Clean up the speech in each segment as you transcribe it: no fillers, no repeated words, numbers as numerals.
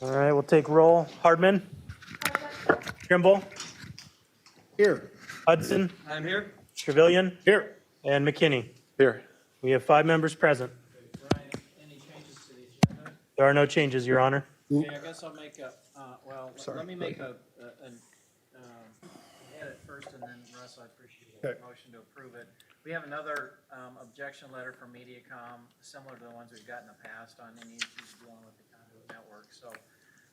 All right, we'll take roll. Hardman. Trimble. Here. Hudson. I'm here. Trevilian. Here. And McKinney. Here. We have 5 members present. Brian, any changes to the agenda? There are no changes, Your Honor. Okay, I guess I'll make a, let me make an edit first, and then Russ, I appreciate Okay. a motion to approve it. We have another objection letter from MediaCom, similar to the ones we've got in the past on any issues dealing with the conduit network. So,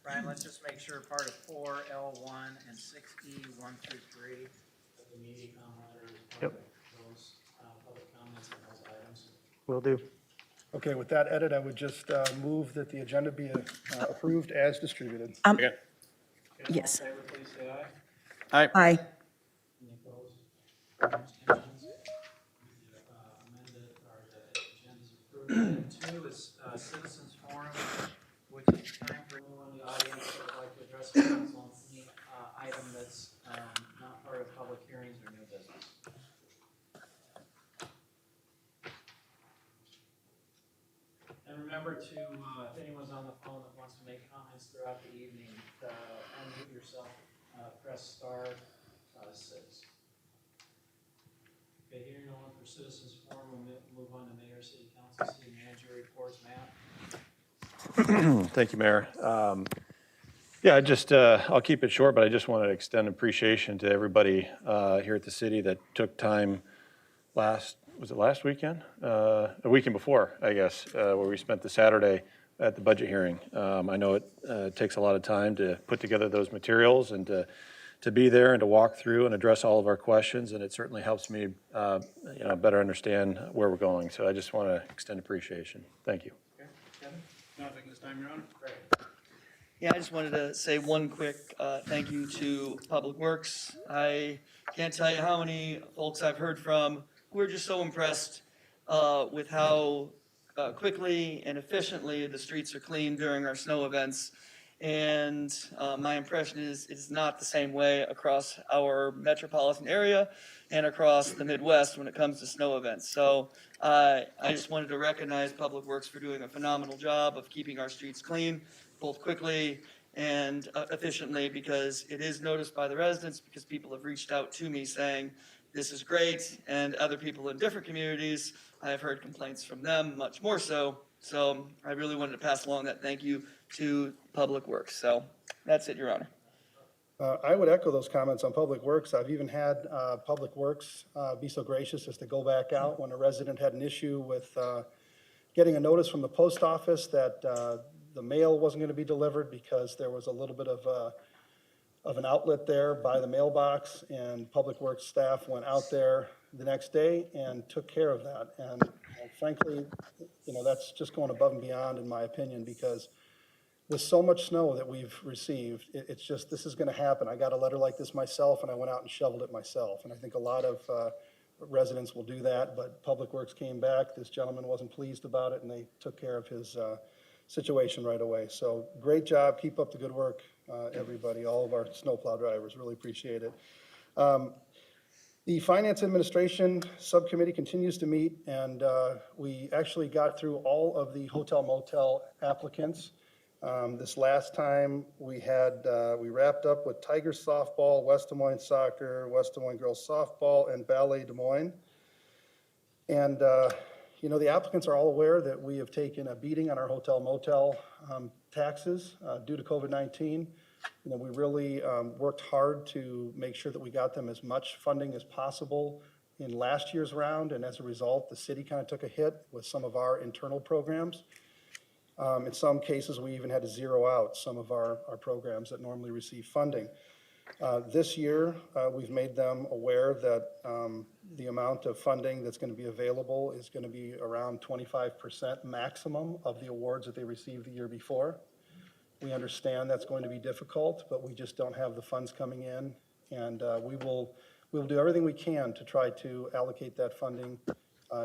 Brian, let's just make sure part of 4L1 and 6E 1 through 3 of the MediaCom letter is part of those public comments on those items. Will do. Okay, with that edit, I would just move that the agenda be approved as distributed. Okay, Yes. all in favor, please say aye. Aye. Any opposed? Abstentions? Amended, or the agenda's approved. Item 2 is citizens forum, which is time for anyone in the audience that would like to address the council on any item that's not part of public hearings or new business. And remember to, if anyone's on the phone that wants to make comments throughout the evening, unmute yourself, press star 6. Okay, hearing no one for citizens forum, we'll move on to mayor, city council, city manager reports. Matt? Thank you, Mayor. Yeah, I'll keep it short, but I just want to extend appreciation to everybody here at the city that took time last weekend? A weekend before, I guess, where we spent the Saturday at the budget hearing. I know it takes a lot of time to put together those materials and to be there and to walk through and address all of our questions, and it certainly helps me better understand where we're going. So I just want to extend appreciation. Thank you. Okay, Kevin? Nothing this time, Your Honor. Great. Yeah, I just wanted to say one quick thank you to Public Works. I can't tell you how many folks I've heard from who are just so impressed with how quickly and efficiently the streets are cleaned during our snow events. And my impression is it's not the same way across our metropolitan area and across the Midwest when it comes to snow events. So I just wanted to recognize Public Works for doing a phenomenal job of keeping our streets clean, both quickly and efficiently, because it is noticed by the residents, because people have reached out to me saying, this is great, and other people in different communities, I have heard complaints from them, much more so. So I really wanted to pass along that thank you to Public Works. So that's it, Your Honor. I would echo those comments on Public Works. I've even had Public Works be so gracious as to go back out when a resident had an issue with getting a notice from the post office that the mail wasn't going to be delivered because there was a little bit of an outlet there by the mailbox, and Public Works staff went out there the next day and took care of that. And frankly, that's just going above and beyond, in my opinion, because with so much snow that we've received, it's just, this is going to happen. I got a letter like this myself, and I went out and shoveled it myself. And I think a lot of residents will do that, but Public Works came back. This gentleman wasn't pleased about it, and they took care of his situation right away. So great job. Keep up the good work, everybody, all of our snowplow drivers. Really appreciate it. The Finance Administration Subcommittee continues to meet, and we actually got through all of the hotel motel applicants. This last time we wrapped up with Tigers softball, West Des Moines soccer, West Des Moines girls softball, and Ballet Des Moines. And the applicants are all aware that we have taken a beating on our hotel motel taxes due to COVID-19. We really worked hard to make sure that we got them as much funding as possible in last year's round, and as a result, the city kind of took a hit with some of our internal programs. In some cases, we even had to zero out some of our programs that normally receive funding. This year, we've made them aware that the amount of funding that's going to be available is going to be around 25% maximum of the awards that they received the year before. We understand that's going to be difficult, but we just don't have the funds coming in, and we'll do everything we can to try to allocate that funding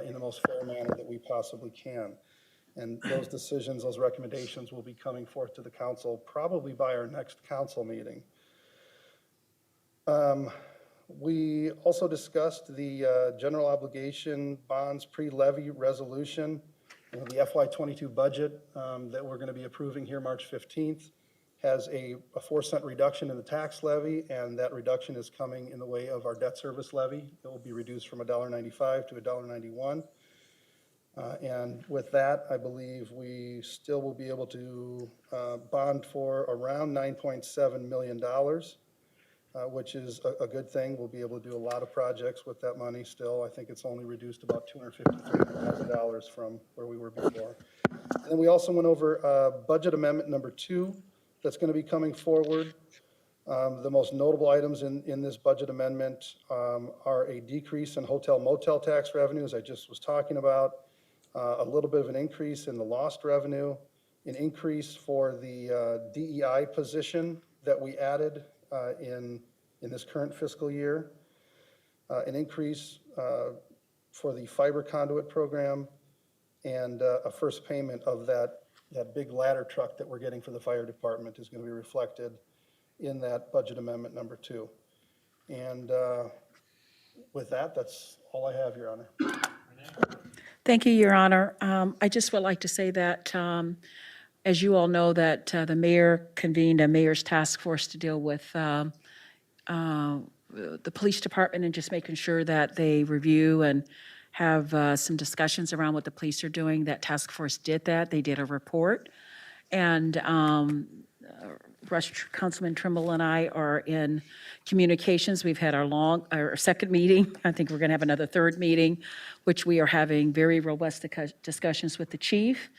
in the most fair manner that we possibly can. And those decisions, those recommendations will be coming forth to the council probably by our next council meeting. We also discussed the general obligation bonds pre-levy resolution, the FY22 budget that we're going to be approving here March 15th. has a 4-cent reduction in the tax levy, and that reduction is coming in the way of our debt service levy. It will be reduced from $1.95 to $1.91. And with that, I believe we still will be able to bond for around $9.7 million, which is a good thing. We'll be able to do a lot of projects with that money still. I think it's only reduced about $250,000 from where we were before. And then we also went over budget amendment number 2 that's going to be coming forward. The most notable items in this budget amendment are a decrease in hotel motel tax revenues I just was talking about, a little bit of an increase in the lost revenue, an increase for the DEI position that we added in this current fiscal year, an increase for the fiber conduit program, and a first payment of that big ladder truck that we're getting for the fire department is going to be reflected in that budget amendment number 2. And with that, that's all I have, Your Honor. Thank you, Your Honor. I just would like to say that, as you all know, that the mayor convened a mayor's task force to deal with the police department and just making sure that they review and have some discussions around what the police are doing. That task force did that. They did a report. And Councilman Trimble and I are in communications. We've had our second meeting. I think we're going to have another third meeting, which we are having very robust discussions with the chief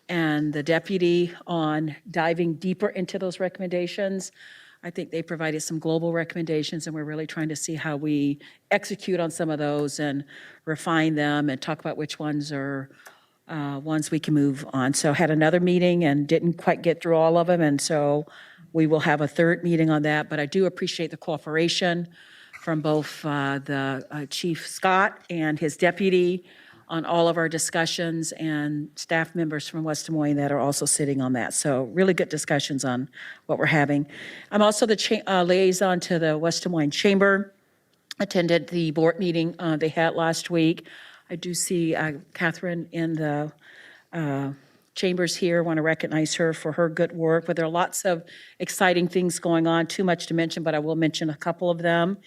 and the deputy on diving deeper into those recommendations. I think they provided some global recommendations, and we're really trying to see how we execute on some of those and refine them and talk about which ones are ones we can move on. So had another meeting and didn't quite get through all of them, and so we will have a third meeting on that. But I do appreciate the cooperation from both the Chief Scott and his deputy on all of our discussions, and staff members from West Des Moines that are also sitting on that. So really good discussions on what we're having. I'm also the liaison to the West Des Moines Chamber. Attended the board meeting they had last week. I do see Catherine in the chambers here. Want to recognize her for her good work. But there are lots of exciting things going on. Too much to mention, but I will mention a couple of them.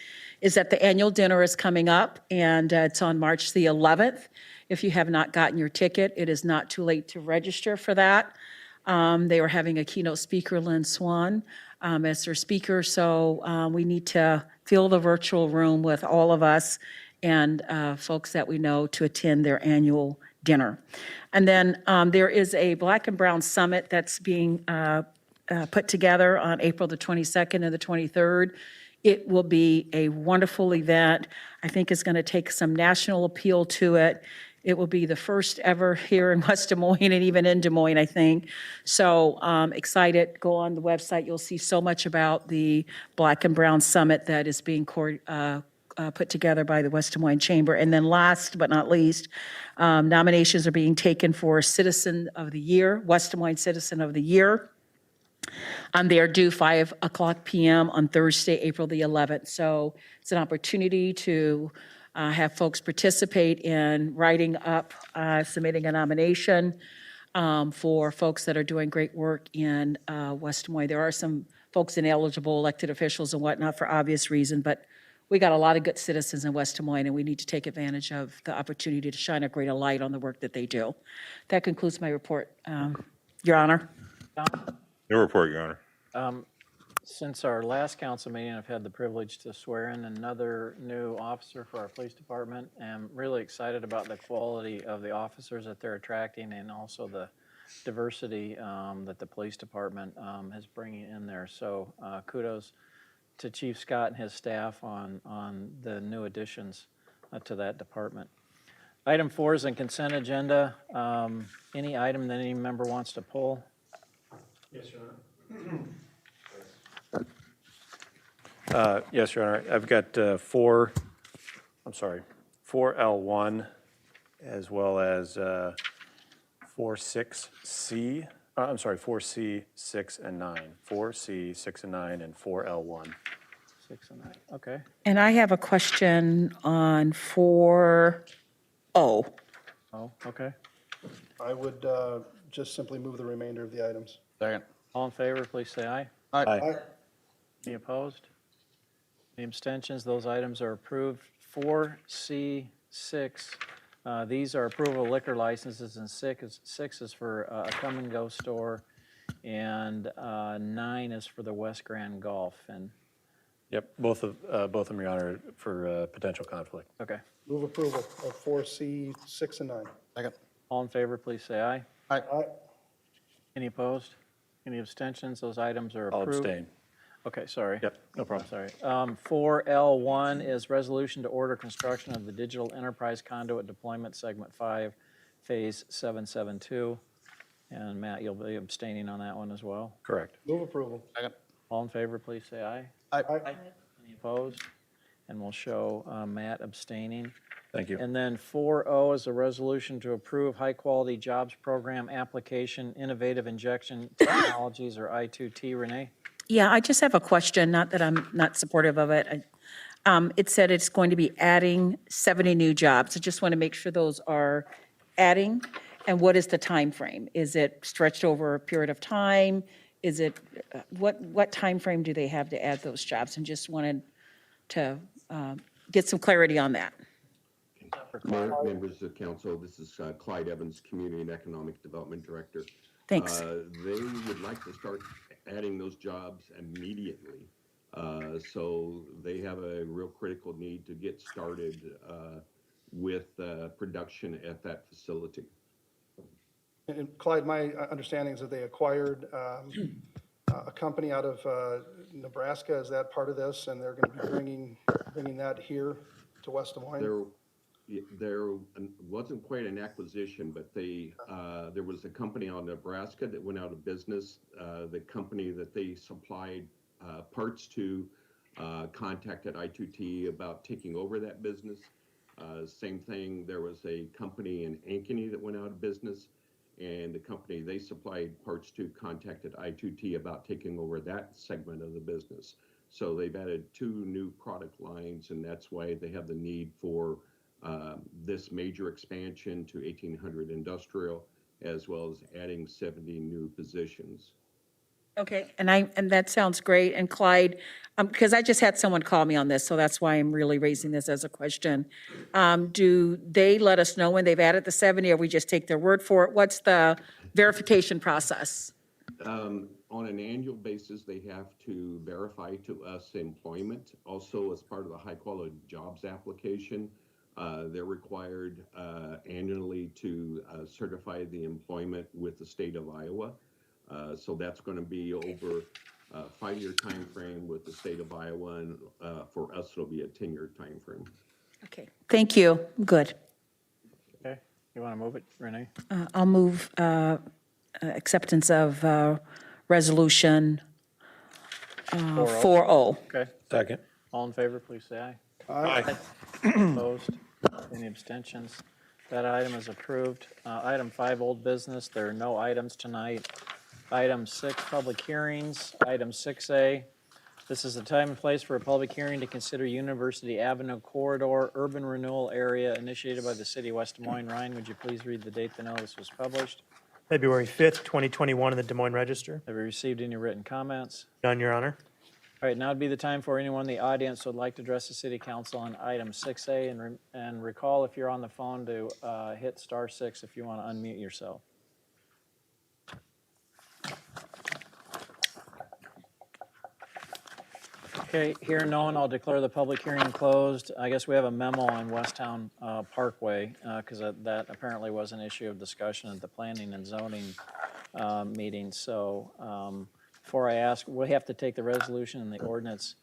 Is that the annual dinner is coming up, and it's on March the 11th. If you have not gotten your ticket, it is not too late to register for that. They are having a keynote speaker, Lynn Swan, as their speaker. So we need to fill the virtual room with all of us and folks that we know to attend their annual dinner. And then there is a Black and Brown Summit that's being put together on April the 22nd and the 23rd. It will be a wonderful event. I think it's going to take some national appeal to it. It will be the first ever here in West Des Moines and even in Des Moines, I think. So excited. Go on the website. You'll see so much about the Black and Brown Summit that is being put together by the West Des Moines Chamber. And then last but not least, nominations are being taken for Citizen of the Year, West Des Moines Citizen of the Year. They are due 5:00 p.m. on Thursday, April the 11th. So it's an opportunity to have folks participate in writing up, submitting a nomination for folks that are doing great work in West Des Moines. There are some folks ineligible, elected officials and whatnot for obvious reason, but we got a lot of good citizens in West Des Moines, and we need to take advantage of the opportunity to shine a greater light on the work that they do. That concludes my report, Your Honor. No report, Your Honor. Since our last council meeting, I've had the privilege to swear in another new officer for our police department. I'm really excited about the quality of the officers that they're attracting and also the diversity that the police department is bringing in there. So kudos to Chief Scott and his staff on the new additions to that department. Item 4 is in consent agenda. Any item that any member wants to pull? Yes, Your Honor. Yes, Your Honor. I've got 4L1 as well as 4C, 6, and 9. 4C, 6, and 9, and 4L1. 6 and 9, okay. And I have a question on 4O. Oh, okay. I would just simply move the remainder of the items. Second. All in favor, please say aye. Aye. Any opposed? Any abstentions? Those items are approved. 4C6, these are approval of liquor licenses, and 6 is for a come and go store, and 9 is for the West Grand Golf. And, Yep, both of them, Your Honor, for potential conflict. okay. Move approval of 4C, 6, and 9. Second. All in favor, please say aye. Aye. Any opposed? Any abstentions? Those items are I'll approved. abstain. Okay, sorry. Yep, no problem. Sorry. 4L1 is resolution to order construction of the Digital Enterprise Conduit Deployment Segment 5, Phase 772. And Matt, you'll be abstaining on that one as well. Correct. Move approval. Second. All in favor, please say aye. Aye. Any opposed? And we'll show Matt abstaining. Thank you. And then 4O is a resolution to approve high-quality jobs program application, innovative injection technologies, or I2T. Renee? Yeah, I just have a question, not that I'm not supportive of it. It said it's going to be adding 70 new jobs. I just want to make sure those are adding. And what is the time frame? Is it stretched over a period of time? Is it, what time frame do they have to add those jobs? And just wanted to get some clarity on that. Mayor, members of council, this is Clyde Evans, Community and Economic Development Director. Thanks. They would like to start adding those jobs immediately. So they have a real critical need to get started with production at that facility. And Clyde, my understanding is that they acquired a company out of Nebraska. Is that part of this? And they're going to be bringing that here to West Des Moines? There wasn't quite an acquisition, but there was a company out in Nebraska that went out of business. The company that they supplied parts to contacted I2T about taking over that business. Same thing, there was a company in Ankeny that went out of business, and the company they supplied parts to contacted I2T about taking over that segment of the business. So they've added 2 new product lines, and that's why they have the need for this major expansion to 1,800 industrial, as well as adding 70 new positions. Okay, and that sounds great. And Clyde, because I just had someone call me on this, so that's why I'm really raising this as a question. Do they let us know when they've added the 70, or we just take their word for it? What's the verification process? On an annual basis, they have to verify to us employment. Also, as part of the high-quality jobs application, they're required annually to certify the employment with the state of Iowa. So that's going to be over a 5-year time frame with the state of Iowa, and for us, it'll be a 10-year time frame. Okay, thank you. Good. Okay. You want to move it, Renee? I'll move acceptance of resolution 4O. Okay. Second. All in favor, please say aye. Aye. Opposed? Any abstentions? That item is approved. Item 5, old business. There are no items tonight. Item 6, public hearings. Item 6A, this is the time and place for a public hearing to consider University Avenue Corridor Urban Renewal Area initiated by the City of West Des Moines. Ryan, would you please read the date the notice was published? February 5th, 2021 in the Des Moines Register. Have you received any written comments? None, Your Honor. All right, now would be the time for anyone in the audience who would like to address the City Council on item 6A. And recall, if you're on the phone, to hit *6 if you want to unmute yourself. Okay, hearing no one, I'll declare the public hearing closed. I guess we have a memo on Westtown Parkway, because that apparently was an issue of discussion at the planning and zoning meeting. So before I ask, we have to take the resolution and the ordinance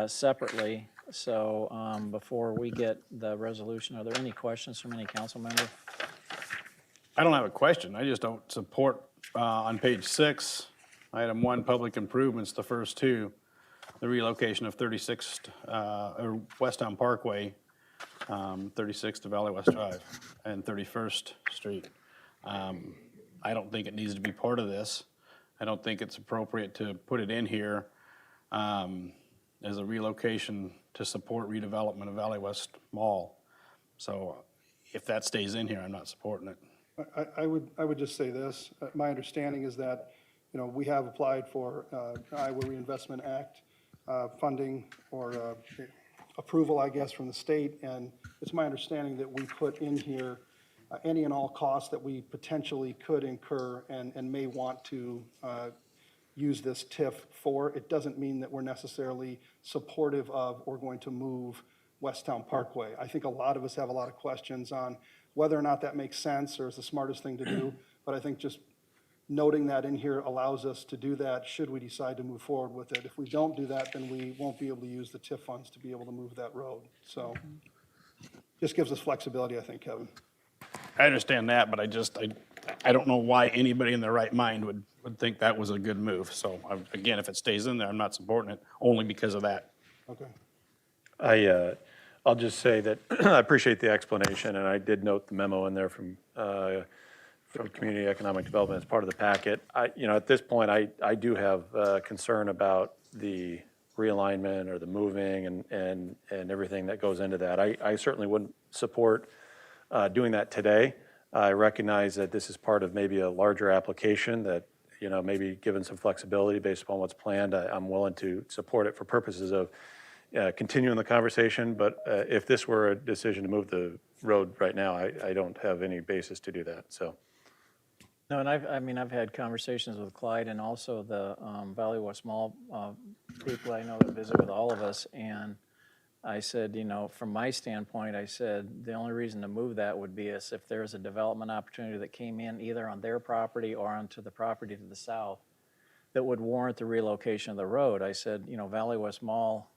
separately. So before we get the resolution, are there any questions from any council member? I don't have a question. I just don't support on page 6, item 1, public improvements, the first 2, the relocation of 36th or Westtown Parkway, 36th to Valley West Drive, and 31st Street. I don't think it needs to be part of this. I don't think it's appropriate to put it in here as a relocation to support redevelopment of Valley West Mall. So if that stays in here, I'm not supporting it. I would just say this. My understanding is that we have applied for Iowa Reinvestment Act funding or approval, I guess, from the state, and it's my understanding that we put in here any and all costs that we potentially could incur and may want to use this TIF for. It doesn't mean that we're necessarily supportive of or going to move Westtown Parkway. I think a lot of us have a lot of questions on whether or not that makes sense or is the smartest thing to do, but I think just noting that in here allows us to do that should we decide to move forward with it. If we don't do that, then we won't be able to use the TIF funds to be able to move that road. So just gives us flexibility, I think, Kevin. I understand that, but I don't know why anybody in their right mind would think that was a good move. So again, if it stays in there, I'm not supporting it only because of that. Okay. I'll just say that I appreciate the explanation, and I did note the memo in there from Community Economic Development as part of the packet. At this point, I do have concern about the realignment or the moving and everything that goes into that. I certainly wouldn't support doing that today. I recognize that this is part of maybe a larger application that, maybe given some flexibility based upon what's planned, I'm willing to support it for purposes of continuing the conversation. But if this were a decision to move the road right now, I don't have any basis to do that, so. No, and I've had conversations with Clyde and also the Valley West Mall people I know that visit with all of us, and I said, from my standpoint, I said, the only reason to move that would be as if there's a development opportunity that came in either on their property or onto the property to the south that would warrant the relocation of the road. I said, Valley West Mall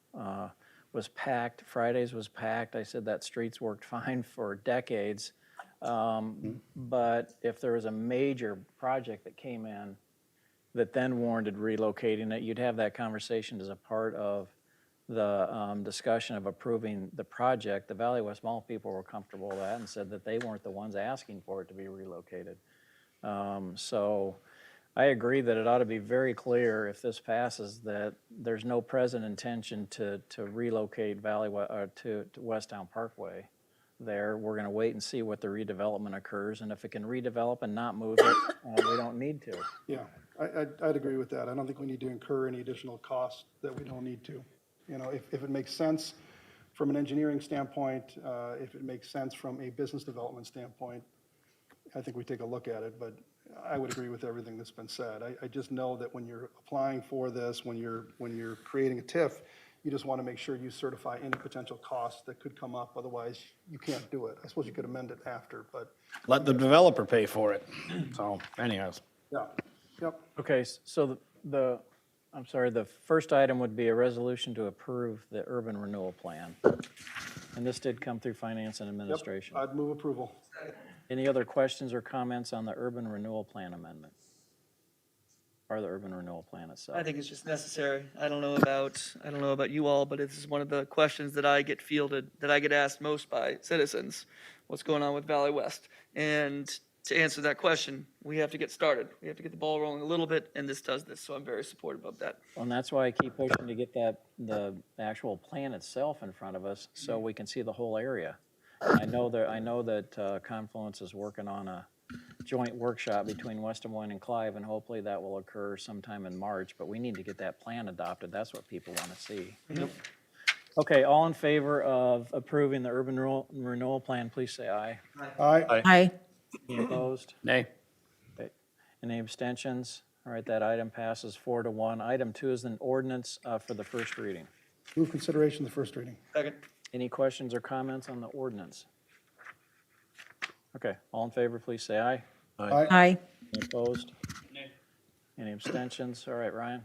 was packed, Fridays was packed. I said that streets worked fine for decades. But if there was a major project that came in that then warranted relocating it, you'd have that conversation as a part of the discussion of approving the project. The Valley West Mall people were comfortable with that and said that they weren't the ones asking for it to be relocated. So I agree that it ought to be very clear if this passes that there's no present intention to relocate to Westtown Parkway. There, we're going to wait and see what the redevelopment occurs, and if it can redevelop and not move it, we don't need to. Yeah, I'd agree with that. I don't think we need to incur any additional costs that we don't need to. If it makes sense from an engineering standpoint, if it makes sense from a business development standpoint, I think we take a look at it, but I would agree with everything that's been said. I just know that when you're applying for this, when you're creating a TIF, you just want to make sure you certify any potential costs that could come up. Otherwise, you can't do it. I suppose you could amend it after, but Let the developer pay for it. So anyways. yeah, yep. Okay, so the first item would be a resolution to approve the urban renewal plan. And this did come through Finance and Administration. Yep, I'd move approval. Any other questions or comments on the urban renewal plan amendment? Or the urban renewal plan itself? I think it's just necessary. I don't know about you all, but this is one of the questions that I get fielded, that I get asked most by citizens. What's going on with Valley West? And to answer that question, we have to get started. We have to get the ball rolling a little bit, and this does this, so I'm very supportive of that. Well, and that's why I keep pushing to get the actual plan itself in front of us so we can see the whole area. I know that Confluence is working on a joint workshop between West Des Moines and Clive, and hopefully that will occur sometime in March, but we need to get that plan adopted. That's what people want to see. Yep. Okay, all in favor of approving the urban renewal plan, please say aye. Aye. Aye. Any opposed? Nay. Okay. Any abstentions? All right, that item passes 4-1. Item 2 is an ordinance for the first reading. Move consideration of the first reading. Second. Any questions or comments on the ordinance? Okay, all in favor, please say aye. Aye. Any opposed? Any abstentions? All right, Ryan.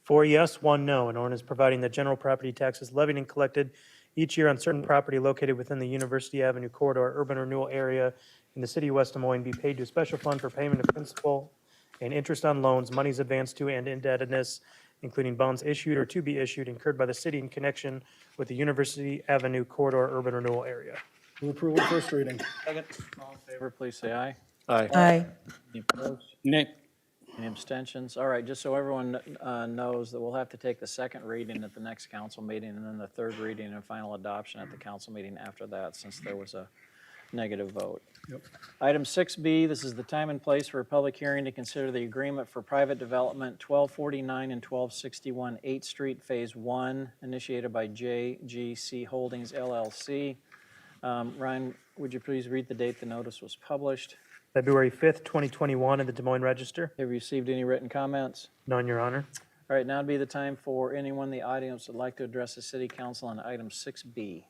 4 yes, 1 no. An ordinance providing that general property taxes levied and collected each year on certain property located within the University Avenue corridor urban renewal area in the city of West Des Moines be paid to a special fund for payment of principal and interest on loans, monies advanced to and indebtedness, including bonds issued or to be issued incurred by the city in connection with the University Avenue corridor urban renewal area. Move approval of first reading. Second. All in favor, please say aye. Aye. Aye. Any opposed? Nay. Any abstentions? All right, just so everyone knows that we'll have to take the second reading at the next council meeting and then the third reading and final adoption at the council meeting after that, since there was a negative vote. Yep. Item 6B, this is the time and place for a public hearing to consider the agreement for private development 1249 and 1261 8th Street, Phase 1, initiated by JGC Holdings LLC. Ryan, would you please read the date the notice was published? February 5th, 2021, in the Des Moines Register. Have you received any written comments? None, Your Honor. All right, now would be the time for anyone in the audience that would like to address the city council on item 6B.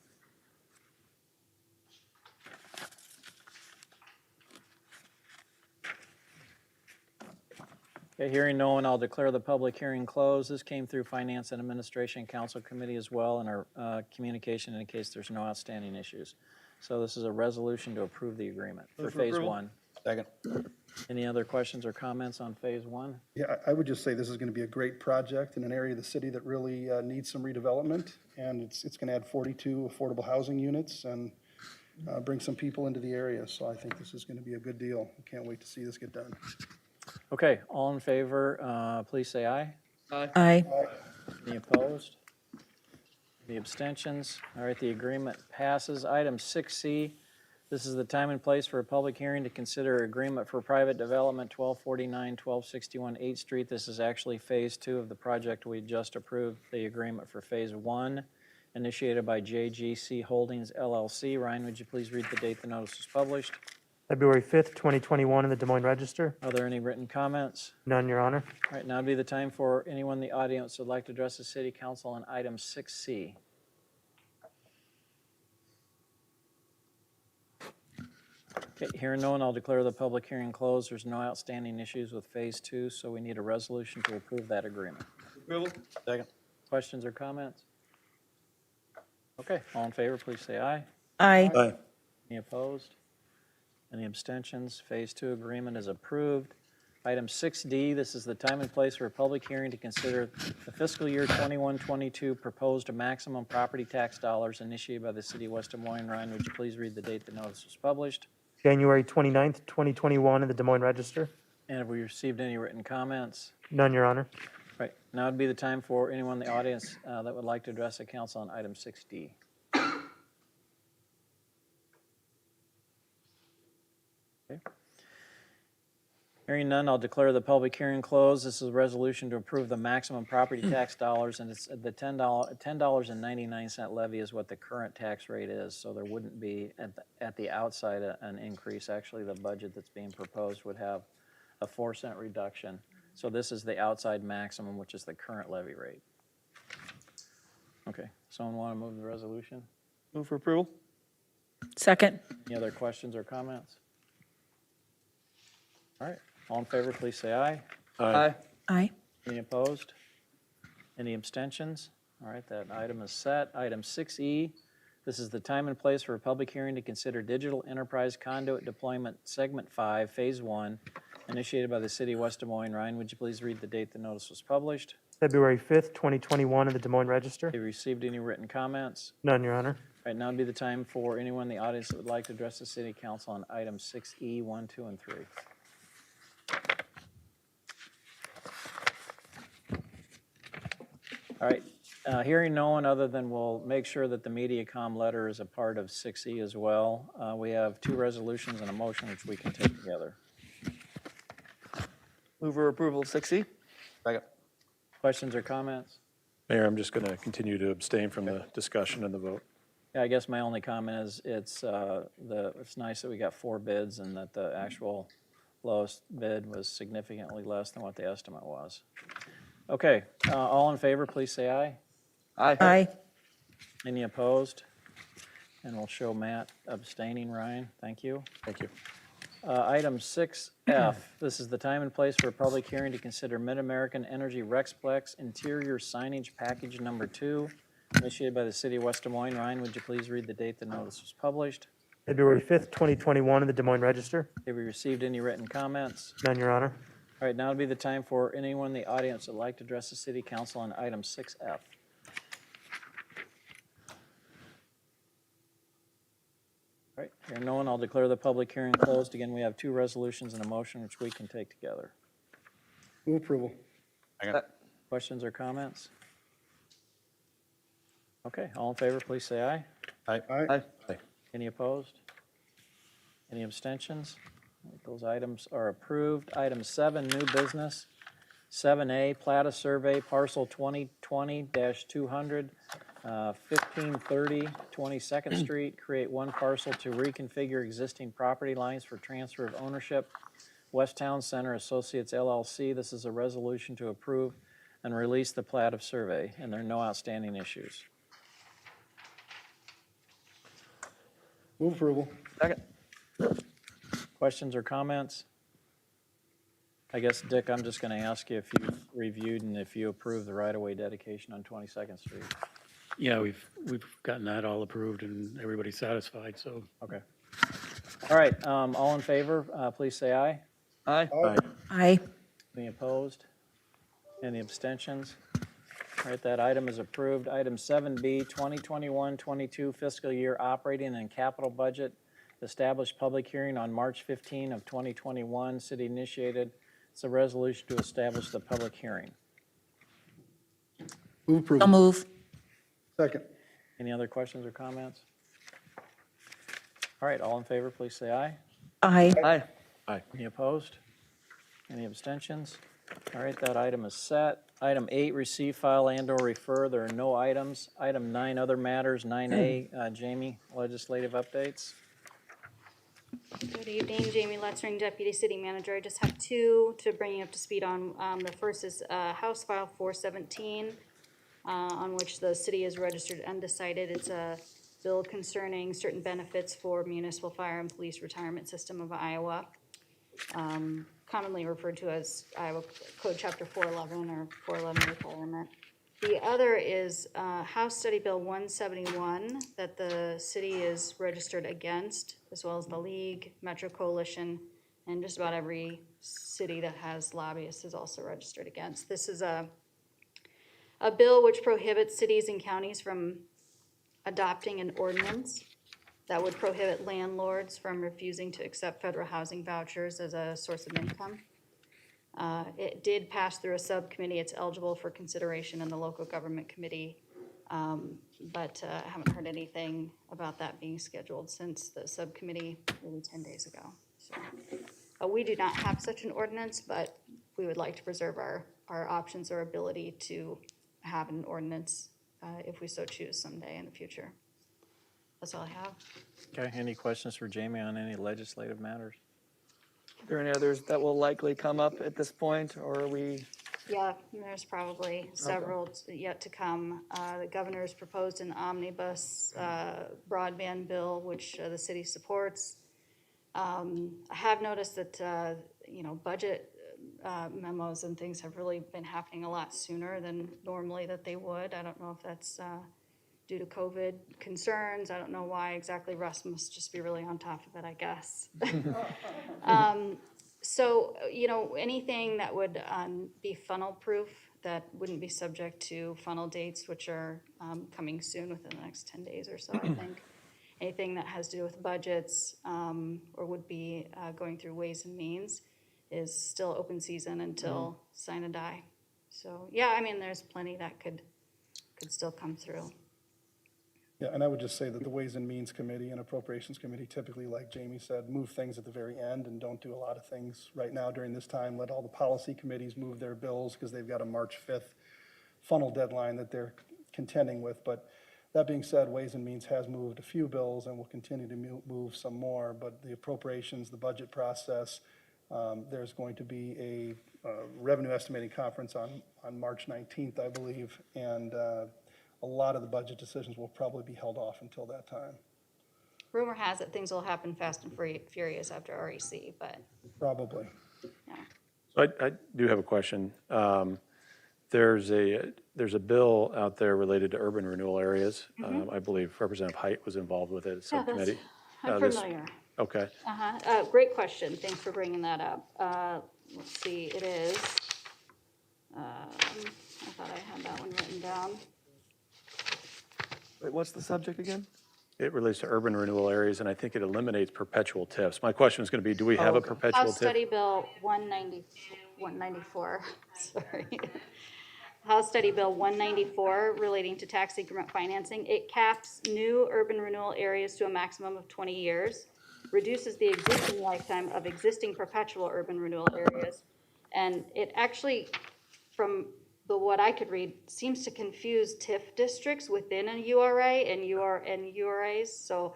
Okay, hearing no one, I'll declare the public hearing closed. This came through Finance and Administration Council Committee as well, and our communication indicates there's no outstanding issues. So this is a resolution to approve the agreement for Move for Phase approval. 1. Second. Any other questions or comments on Phase 1? Yeah, I would just say this is going to be a great project in an area of the city that really needs some redevelopment. And it's going to add 42 affordable housing units and bring some people into the area. So I think this is going to be a good deal. Can't wait to see this get done. Okay, all in favor, please say aye. Aye. Any opposed? Any abstentions? All right, the agreement passes. Item 6C, this is the time and place for a public hearing to consider agreement for private development 1249, 1261 8th Street. This is actually Phase 2 of the project. We just approved the agreement for Phase 1, initiated by JGC Holdings LLC. Ryan, would you please read the date the notice was published? February 5th, 2021, in the Des Moines Register. Are there any written comments? None, Your Honor. All right, now would be the time for anyone in the audience who would like to address the city council on item 6C. Okay, hearing no one, I'll declare the public hearing closed. There's no outstanding issues with Phase 2, so we need a resolution to approve that agreement. Approval? Second. Questions or comments? Okay, all in favor, please say aye. Aye. Any opposed? Any abstentions? Phase 2 agreement is approved. Item 6D, this is the time and place for a public hearing to consider the fiscal year 21-22 proposed maximum property tax dollars initiated by the city of West Des Moines. Ryan, would you please read the date the notice was published? January 29th, 2021, in the Des Moines Register. And have we received any written comments? None, Your Honor. Right, now would be the time for anyone in the audience that would like to address the council on item 6D. Okay. Hearing none, I'll declare the public hearing closed. This is a resolution to approve the maximum property tax dollars, and it's the $10.99 levy is what the current tax rate is, so there wouldn't be at the outside an increase. Actually, the budget that's being proposed would have a 4-cent reduction. So this is the outside maximum, which is the current levy rate. Okay, someone want to move the resolution? Move for approval? Second. Any other questions or comments? All right, all in favor, please say aye. Aye. Aye. Any opposed? Any abstentions? All right, that item is set. Item 6E, this is the time and place for a public hearing to consider digital enterprise conduit deployment segment 5, phase 1, initiated by the city of West Des Moines. Ryan, would you please read the date the notice was published? February 5th, 2021, in the Des Moines Register. Have you received any written comments? None, Your Honor. All right, now would be the time for anyone in the audience that would like to address the city council on items 6E, 1, 2, and 3. All right, hearing no one other than we'll make sure that the MediaCom letter is a part of 6E as well. We have 2 resolutions and a motion which we can take together. Move for approval of 6C? Second. Questions or comments? Mayor, I'm just going to continue to abstain from the discussion and the vote. Yeah, I guess my only comment is it's nice that we got 4 bids and that the actual lowest bid was significantly less than what the estimate was. Okay, all in favor, please say aye. Aye. Any opposed? And we'll show Matt abstaining. Ryan, thank you. Thank you. Item 6F, this is the time and place for a public hearing to consider Mid-American Energy Rexplex Interior Signage Package Number 2, initiated by the city of West Des Moines. Ryan, would you please read the date the notice was published? February 5th, 2021, in the Des Moines Register. Have we received any written comments? None, Your Honor. All right, now would be the time for anyone in the audience that would like to address the city council on item 6F. All right, hearing no one, I'll declare the public hearing closed. Again, we have 2 resolutions and a motion which we can take together. Move approval. Questions or comments? Okay, all in favor, please say aye. Aye. Aye. Any opposed? Any abstentions? Those items are approved. Item 7, new business. 7A, plat of survey, parcel 2020-200, 1530 22nd Street. Create one parcel to reconfigure existing property lines for transfer of ownership. West Town Center Associates LLC. This is a resolution to approve and release the plat of survey, and there are no outstanding issues. Move approval. Second. Questions or comments? I guess, Dick, I'm just going to ask you if you've reviewed and if you approve the right-of-way dedication on 22nd Street. Yeah, we've gotten that all approved and everybody's satisfied, so. Okay. All right, all in favor, please say aye. Aye. Aye. Any opposed? Any abstentions? All right, that item is approved. Item 7B, 2021-22 fiscal year operating and capital budget. Established public hearing on March 15 of 2021. City initiated. It's a resolution to establish the public hearing. Move So approval. move. Second. Any other questions or comments? All right, all in favor, please say aye. Aye. Aye. Any opposed? Any abstentions? All right, that item is set. Item 8, receive, file, and/or refer. There are no items. Item 9, other matters. 9A, Jamie, legislative updates. Good evening, Jamie Letzering, Deputy City Manager. I just have two to bring you up to speed on. The first is House File 417, on which the city is registered undecided. It's a bill concerning certain benefits for municipal fire and police retirement system of Iowa, commonly referred to as Iowa Code Chapter 411 or 411 retirement. The other is House Study Bill 171 that the city is registered against, as well as the League, Metro Coalition, and just about every city that has lobbyists is also registered against. This is a bill which prohibits cities and counties from adopting an ordinance that would prohibit landlords from refusing to accept federal housing vouchers as a source of income. It did pass through a subcommittee. It's eligible for consideration in the local government committee, but I haven't heard anything about that being scheduled since the subcommittee maybe 10 days ago. So we do not have such an ordinance, but we would like to preserve our options or ability to have an ordinance if we so choose someday in the future. That's all I have. Okay, any questions for Jamie on any legislative matters? Are there any others that will likely come up at this point, or are we? Yeah, there's probably several yet to come. The governor's proposed an omnibus broadband bill, which the city supports. I have noticed that, budget memos and things have really been happening a lot sooner than normally that they would. I don't know if that's due to COVID concerns. I don't know why exactly. Russ must just be really on top of it, I guess. So, anything that would be funnel proof, that wouldn't be subject to funnel dates, which are coming soon within the next 10 days or so, I think. Anything that has to do with budgets or would be going through Ways and Means is still open season until sign and die. So, yeah, there's plenty that could still come through. Yeah, and I would just say that the Ways and Means Committee and Appropriations Committee typically, like Jamie said, move things at the very end and don't do a lot of things right now during this time. Let all the policy committees move their bills because they've got a March 5th funnel deadline that they're contending with. But that being said, Ways and Means has moved a few bills and will continue to move some more. But the appropriations, the budget process, there's going to be a revenue estimating conference on March 19th, I believe, and a lot of the budget decisions will probably be held off until that time. Rumor has it things will happen fast and furious after REC, but Probably. yeah. So I do have a question. There's a bill out there related to urban renewal areas. I believe Representative Height was involved with it at subcommittee. I'm familiar. Okay. Great question. Thanks for bringing that up. Let's see, it is, I thought I had that one written down. Wait, what's the subject again? It relates to urban renewal areas, and I think it eliminates perpetual TIFs. My question is going to be, do we have a perpetual House TIF? Study Bill 194, sorry. House Study Bill 194 relating to tax increment financing. It caps new urban renewal areas to a maximum of 20 years. reduces the existing lifetime of existing perpetual urban renewal areas. And it actually, from what I could read, seems to confuse TIF districts within a URA and URAs. So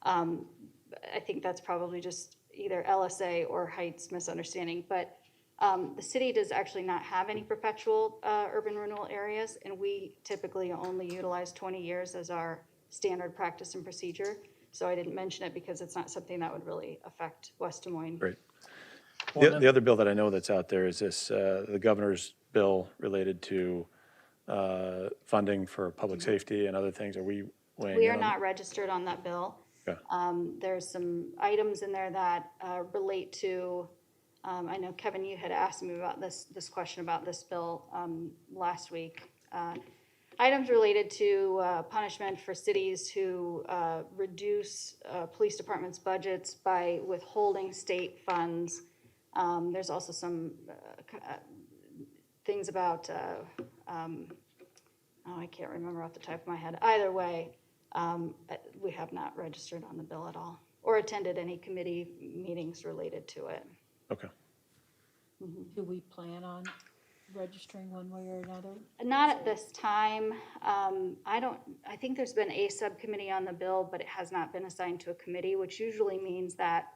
I think that's probably just either LSA or Heights misunderstanding. But the city does actually not have any perpetual urban renewal areas, and we typically only utilize 20 years as our standard practice and procedure. So I didn't mention it because it's not something that would really affect West Des Moines. Great. The other bill that I know that's out there is this, the governor's bill related to funding for public safety and other things. Are we weighing We in are on not registered on that bill. Okay. There's some items in there that relate to, I know Kevin, you had asked me about this question about this bill last week. Items related to punishment for cities who reduce police departments' budgets by withholding state funds. There's also some things about, I can't remember off the top of my head. Either way, we have not registered on the bill at all or attended any committee meetings related to it. Okay. Do we plan on registering one way or another? Not at this time. I think there's been a subcommittee on the bill, but it has not been assigned to a committee, which usually means that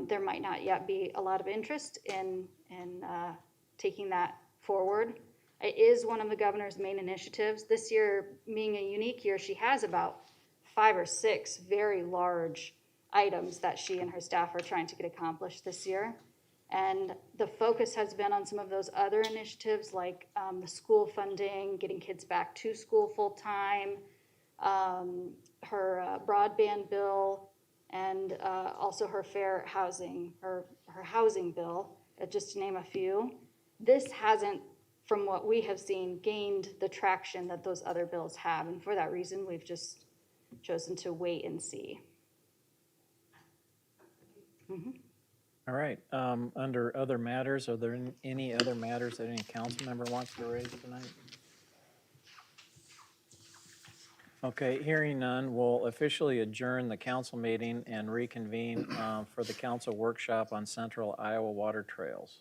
there might not yet be a lot of interest in taking that forward. It is one of the governor's main initiatives. This year, being a unique year, she has about 5 or 6 very large items that she and her staff are trying to get accomplished this year. And the focus has been on some of those other initiatives like the school funding, getting kids back to school full-time, her broadband bill, and also her fair housing, her housing bill, just to name a few. This hasn't, from what we have seen, gained the traction that those other bills have. And for that reason, we've just chosen to wait and see. All right, under other matters, are there any other matters that any council member wants to raise tonight? Okay, hearing none, we'll officially adjourn the council meeting and reconvene for the council workshop on Central Iowa Water Trails.